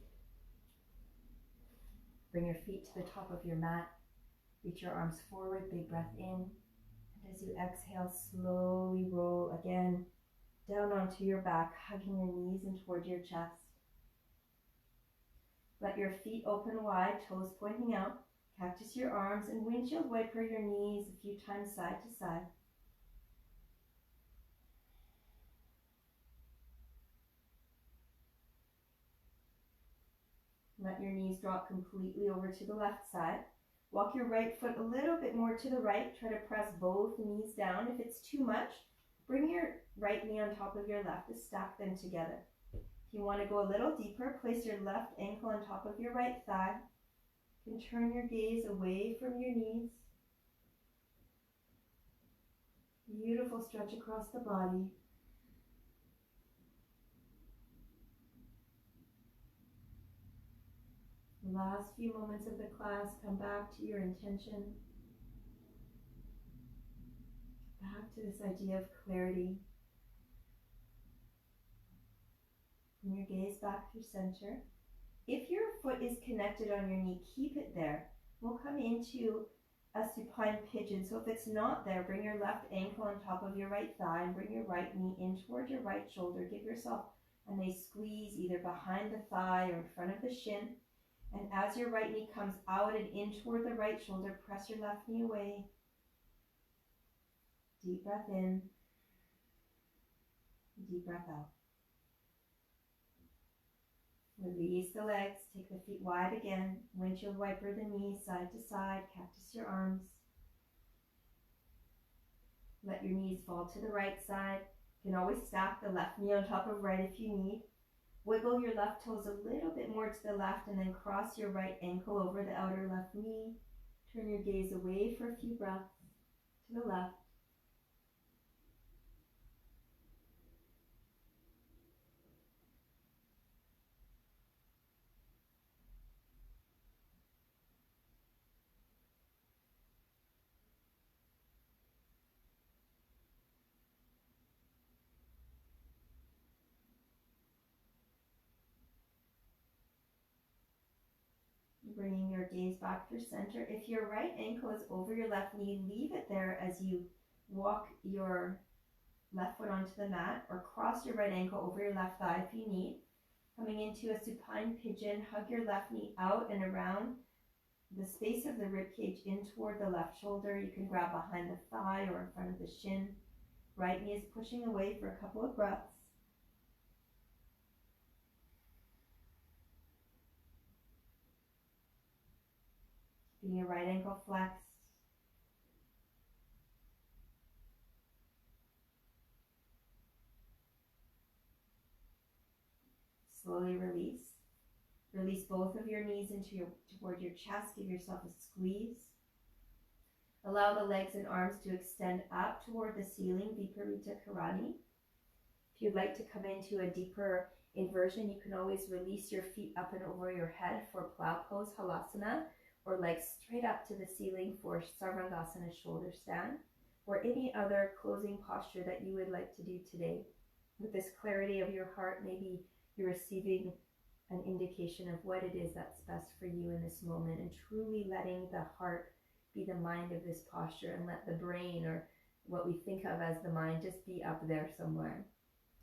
Speaker 1: Bring your feet to the top of your mat. Reach your arms forward, big breath in. And as you exhale, slowly roll again down onto your back, hugging your knees in toward your chest. Let your feet open wide, toes pointing out. Cactus your arms and windshield wiper your knees a few times side to side. Let your knees drop completely over to the left side. Walk your right foot a little bit more to the right. Try to press both knees down. If it's too much, bring your right knee on top of your left to stack them together. If you want to go a little deeper, place your left ankle on top of your right thigh. You can turn your gaze away from your knees. Beautiful stretch across the body. The last few moments of the class, come back to your intention. Back to this idea of clarity. Bring your gaze back through center. If your foot is connected on your knee, keep it there. We'll come into a supine pigeon. So if it's not there, bring your left ankle on top of your right thigh and bring your right knee in toward your right shoulder. Give yourself a nice squeeze either behind the thigh or in front of the shin. And as your right knee comes out and in toward the right shoulder, press your left knee away. Deep breath in. Deep breath out. Release the legs, take the feet wide again, windshield wiper the knees side to side, cactus your arms. Let your knees fall to the right side. You can always stack the left knee on top of right if you need. Wiggle your left toes a little bit more to the left and then cross your right ankle over the outer left knee. Turn your gaze away for a few breaths to the left. bringing your gaze back through center. If your right ankle is over your left knee, leave it there as you walk your left foot onto the mat, or cross your right ankle over your left thigh if you need. Coming into a supine pigeon, hug your left knee out and around the space of the rib cage in toward the left shoulder. You can grab behind the thigh or in front of the shin. Right knee is pushing away for a couple of breaths. Keeping your right ankle flexed. Slowly release. Release both of your knees toward your chest. Give yourself a squeeze. Allow the legs and arms to extend up toward the ceiling, Viparita Karani. If you'd like to come into a deeper inversion, you can always release your feet up and over your head for plow pose, Halasana, or legs straight up to the ceiling for Sarvangasana, shoulder stand, or any other closing posture that you would like to do today. With this clarity of your heart, maybe you're receiving an indication of what it is that's best for you in this moment, and truly letting the heart be the mind of this posture, and let the brain, or what we think of as the mind, just be up there somewhere.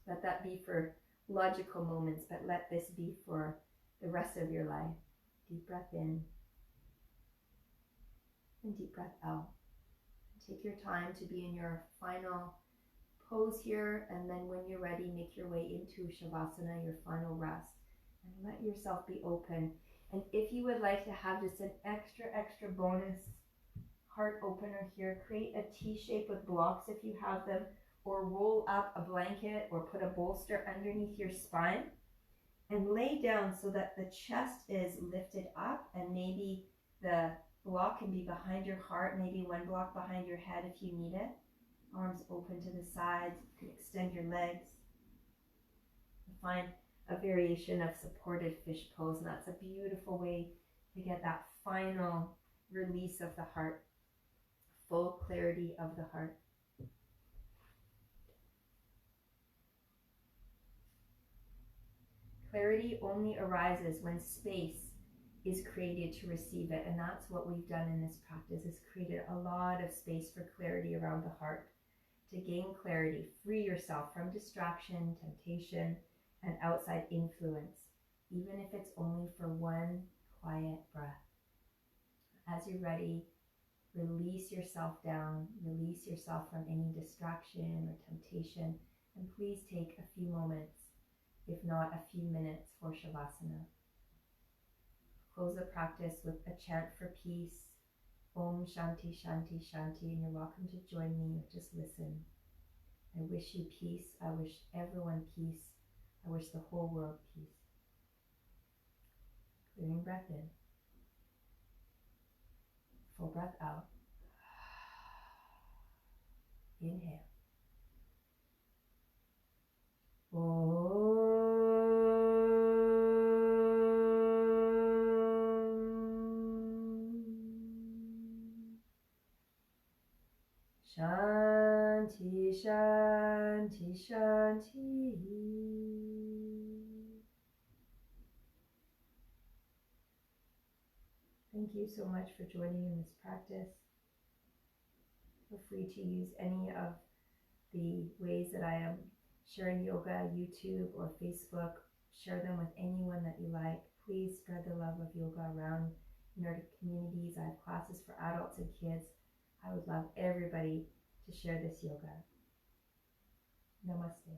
Speaker 1: Let that be for logical moments, but let this be for the rest of your life. Deep breath in and deep breath out. Take your time to be in your final pose here, and then when you're ready, make your way into Shavasana, your final rest, and let yourself be open. And if you would like to have just an extra bonus heart opener here, create a T shape with blocks if you have them, or roll up a blanket or put a bolster underneath your spine and lay down so that the chest is lifted up, and maybe the block can be behind your heart, maybe one block behind your head if you need it. Arms open to the sides. You can extend your legs. Find a variation of supported fish pose, and that's a beautiful way to get that final release of the heart, full clarity of the heart. Clarity only arises when space is created to receive it, and that's what we've done in this practice, is created a lot of space for clarity around the heart. To gain clarity, free yourself from distraction, temptation, and outside influence, even if it's only for one quiet breath. As you're ready, release yourself down, release yourself from any distraction or temptation, and please take a few moments, if not a few minutes, for Shavasana. Close the practice with a chant for peace. Om Shanti Shanti Shanti, and you're welcome to join me or just listen. I wish you peace. I wish everyone peace. I wish the whole world peace. Clearing breath in. Full breath out. Inhale. Shanti, Shanti, Shanti. Thank you so much for joining in this practice. Feel free to use any of the ways that I am sharing yoga, YouTube or Facebook. Share them with anyone that you like. Please spread the love of yoga around in our communities. I have classes for adults and kids. I would love everybody to share this yoga. Namaste.